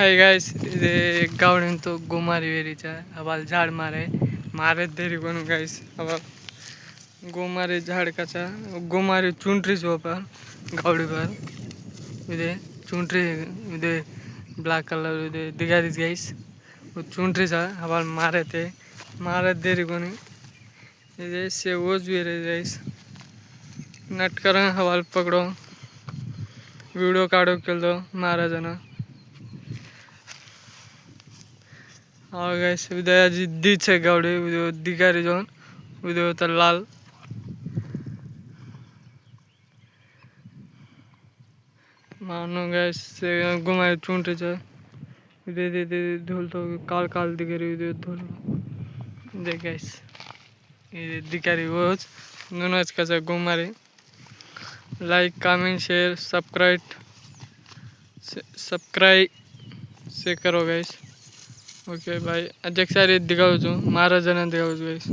Hi guys ఇది గౌడంతో గుమారి వేరిచా అవాల్ झाड मारे मारे देरी बनू गाइस अवाल गुमारी झाड़ कचा गुमारी चुंटरी पर गावड़ी पर इधे चुंटरी इधे ब्लैक कलर इधे दिगारी गाइस वो चुंटरी सा अवाल मारे देरी बनी इधे से वोज भी रहे गाइस नट कर हवाल पकड़ो वीडियो काढ़ो कर दो मारा जना हाँ गाइस उदय जी दी छे गावड़ी उदय दिगारी जोन उदय तो लाल मानो गाइस से घुमाए चुंटे छे दे दे दे धुल तो काल काल दिगारी उदय धुल दे गाइस ये दिगारी वोज नोनज का घुमारे लाइक कमेंट शेयर सब्सक्राइब से करो गाइस ओके भाई अध्यक्ष दिखाओ महाराजा दिखाओ गाइस।